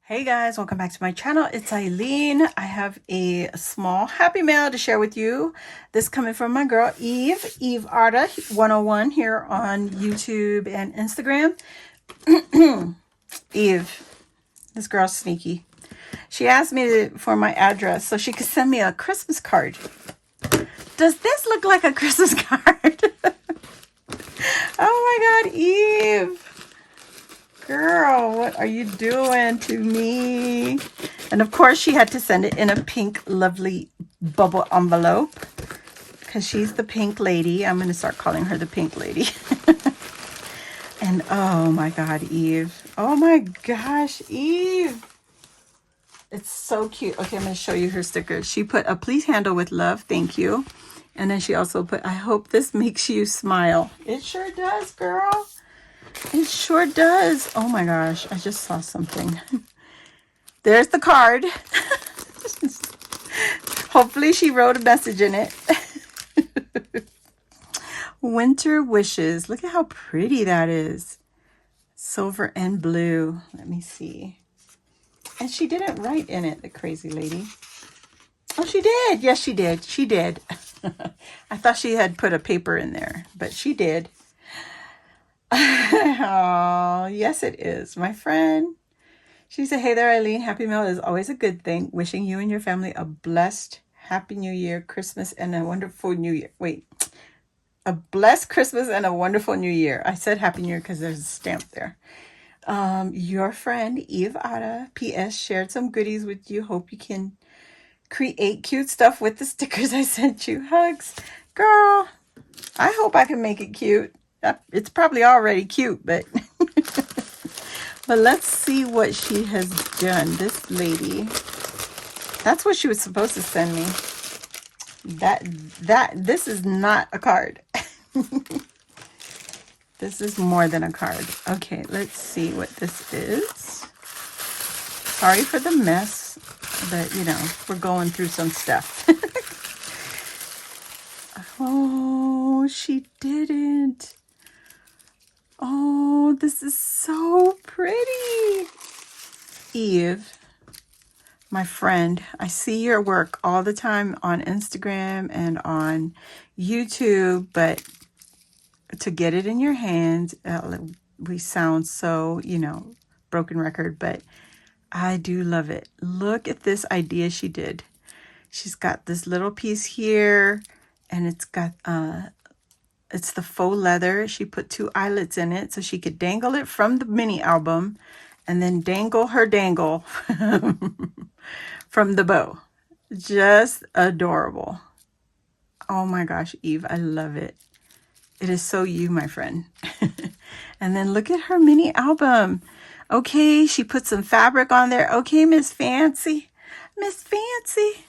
Hey guys, welcome back to my channel. It's Eileen. I have a small happy mail to share with you. This coming from my girl Eve Arta 101 here on YouTube and Instagram. Eve, this girl's sneaky. She asked me for my address so she could send me a Christmas card. Does this look like a Christmas card? Oh my God, Eve. Girl, what are you doing to me? And of course, she had to send it in a pink, lovely bubble envelope because she's the pink lady. I'm going to start calling her the pink lady. And oh my God, Eve. Oh my gosh, Eve. It's so cute. Okay, I'm going to show you her sticker. She put a please handle with love. Thank you. And then she also put, I hope this makes you smile. It sure does, girl. It sure does. Oh my gosh, I just saw something. There's the card. Hopefully she wrote a message in it. Winter wishes. Look at how pretty that is. Silver and blue. Let me see. And she didn't write in it, the crazy lady. Oh, she did. Yes, she did. She did. I thought she had put a paper in there, but she did. Oh, yes, it is, my friend. She said, hey there, Eileen. Happy Mail is always a good thing. Wishing you and your family a blessed Happy New Year, Christmas, and a wonderful New Year. Wait, a blessed Christmas and a wonderful New Year. I said Happy New Year because there's a stamp there. Your friend, Eve Ada, P.S. shared some goodies with you. Hope you can create cute stuff with the stickers I sent you. Hugs. Girl, I hope I can make it cute. It's probably already cute, but but let's see what she has done. This lady, that's what she was supposed to send me. This is not a card. This is more than a card. Okay, let's see what this is. Sorry for the mess, but you know, we're going through some stuff. Oh, she didn't. Oh, this is so pretty. Eve, my friend, I see your work all the time on Instagram and on YouTube, but to get it in your hands, we sound so, you know, broken record, but I do love it. Look at this idea she did. She's got this little piece here, and it's got it's the faux leather. She put 2 eyelets in it so she could dangle it from the mini album and then dangle her dangle from the bow. Just adorable. Oh my gosh, Eve, I love it. It is so you, my friend. And then look at her mini album. Okay, she put some fabric on there. Okay, Miss Fancy. Miss Fancy.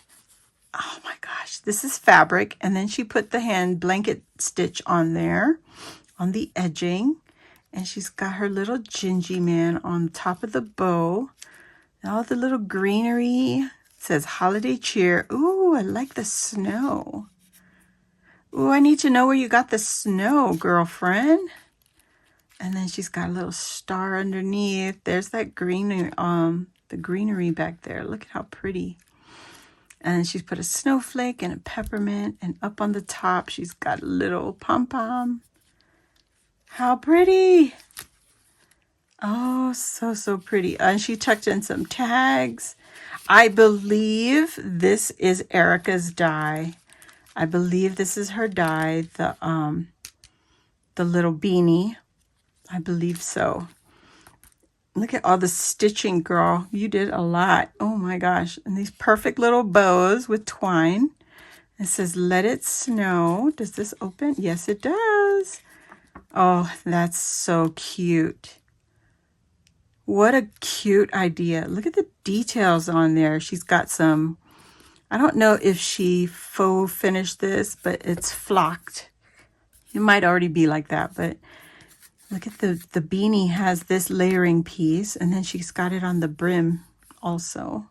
Oh my gosh, this is fabric. And then she put the hand blanket stitch on there, on the edging. And she's got her little Gingy man on top of the bow. And all the little greenery. It says holiday cheer. Ooh, I like the snow. Ooh, I need to know where you got the snow, girlfriend. And then she's got a little star underneath. There's that green, the greenery back there. Look at how pretty. And she's put a snowflake and a peppermint. And up on the top, she's got a little pom-pom. How pretty. Oh, so, so pretty. And she tucked in some tags. I believe this is Erica's die. I believe this is her die, the little beanie. I believe so. Look at all the stitching, girl. You did a lot. Oh my gosh. And these perfect little bows with twine. It says, let it snow. Does this open? Yes, it does. Oh, that's so cute. What a cute idea. Look at the details on there. She's got some, I don't know if she faux finished this, but it's flocked. It might already be like that, but look at the beanie has this layering piece, and then she's got it on the brim also.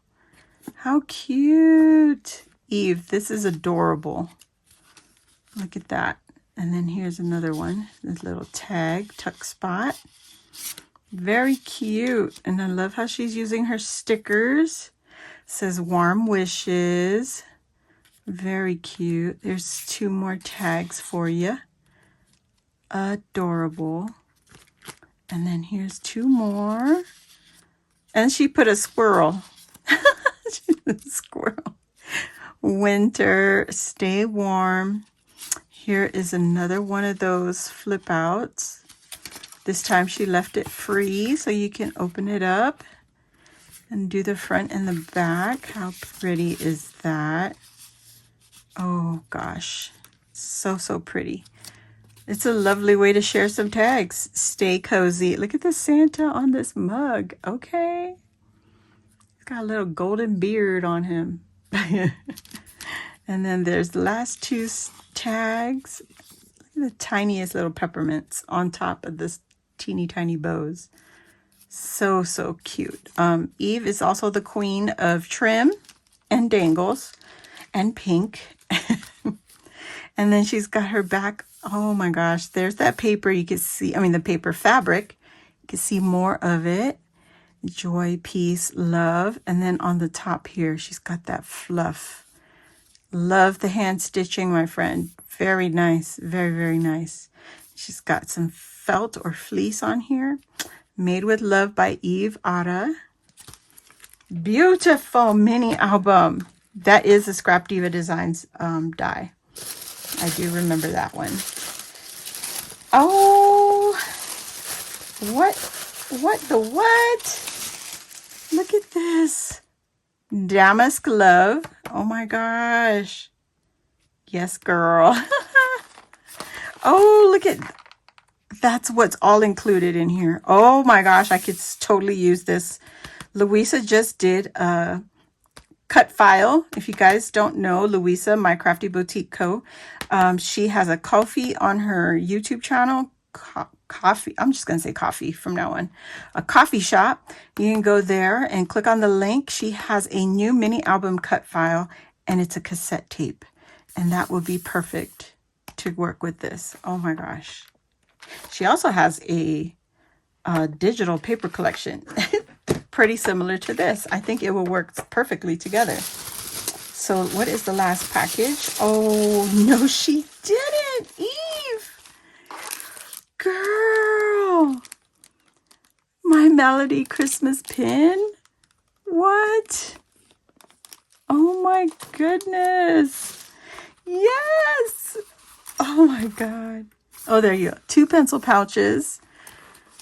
How cute. Eve, this is adorable. Look at that. And then here's another one. This little tag tuck spot. Very cute. And I love how she's using her stickers. It says warm wishes. Very cute. There's 2 more tags for you. Adorable. And then here's 2 more. And she put a squirrel. She put a squirrel. Winter, stay warm. Here is another one of those flip outs. This time she left it free so you can open it up and do the front and the back. How pretty is that? Oh gosh, so pretty. It's a lovely way to share some tags. Stay cozy. Look at the Santa on this mug. Okay. He's got a little golden beard on him. And then there's the last 2 tags. Look at the tiniest little peppermints on top of this teeny tiny bows. So cute. Eve is also the queen of trim and dangles and pink. And then she's got her back. Oh my gosh, there's that paper. You can see, I mean, the paper fabric. You can see more of it. Joy, peace, love. And then on the top here, she's got that fluff. Love the hand stitching, my friend. Very nice. Very nice. She's got some felt or fleece on here. Made with Love by Eve Ara. Beautiful mini album. That is the Scrap Diva Designs die. I do remember that one. Oh, what the what? Look at this. Damask Love. Oh my gosh. Yes, girl. Oh, look at, that's what's all included in here. Oh my gosh, I could totally use this. Louisa just did a cut file. If you guys don't know Louisa, My Crafty Boutique Co., she has a coffee on her YouTube channel. Coffee, I'm just going to say coffee from now on. A coffee shop. You can go there and click on the link. She has a new mini album cut file, and it's a cassette tape. And that will be perfect to work with this. Oh my gosh. She also has a digital paper collection. Pretty similar to this. I think it will work perfectly together. So what is the last package? Oh, no, she didn't. Eve. Girl. My Melody Christmas pin? What? Oh my goodness. Yes. Oh my God. Oh, there you go. 2 pencil pouches.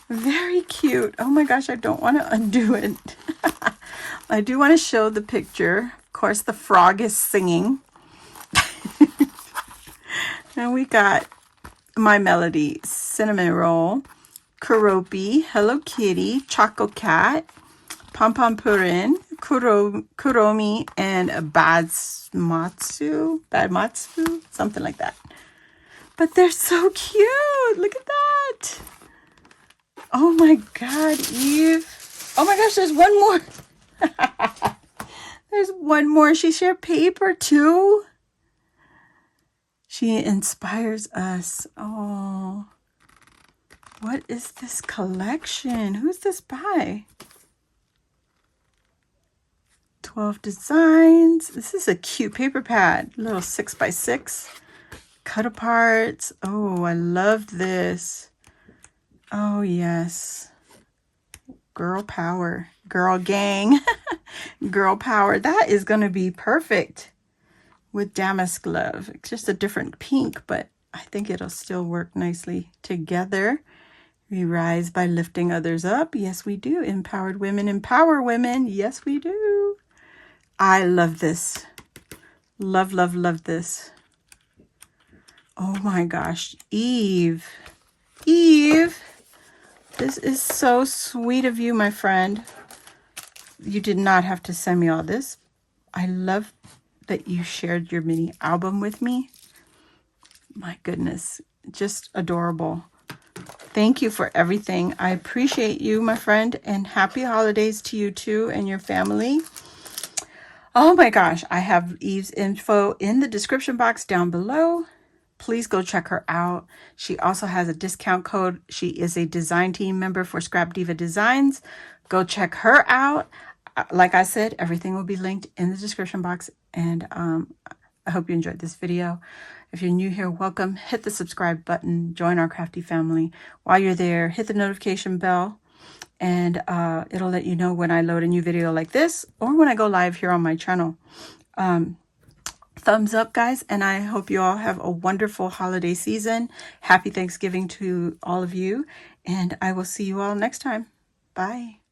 Very cute. Oh my gosh, I don't want to undo it. I do want to show the picture. Of course, the frog is singing. And we got My Melody, Cinnamon Roll, Kuropi, Hello Kitty, Choco Cat, Pom Pom Purin, Kuromi, and Badmatsu, something like that. But they're so cute. Look at that. Oh my God, Eve. Oh my gosh, there's one more. There's one more. She shared paper too. She inspires us. Oh, what is this collection? Who's this by? 12 Designs. This is a cute paper pad. Little 6x6 cut aparts. Oh, I love this. Oh, yes. Girl power. Girl gang. Girl power. That is going to be perfect with Damask Love. It's just a different pink, but I think it'll still work nicely together. We rise by lifting others up. Yes, we do. Empowered women empower women. Yes, we do. I love this. Love, love, love this. Oh my gosh. Eve. Eve. This is so sweet of you, my friend. You did not have to send me all this. I love that you shared your mini album with me. My goodness, just adorable. Thank you for everything. I appreciate you, my friend, and happy holidays to you too and your family. Oh my gosh, I have Eve's info in the description box down below. please go check her out. She also has a discount code. She is a design team member for Scrap Diva Designs. Go check her out. Like I said, everything will be linked in the description box. And I hope you enjoyed this video. If you're new here, welcome. Hit the subscribe button. Join our crafty family. While you're there, hit the notification bell. And it'll let you know when I load a new video like this or when I go live here on my channel. Thumbs up, guys, and I hope you all have a wonderful holiday season. Happy Thanksgiving to all of you, and I will see you all next time. Bye.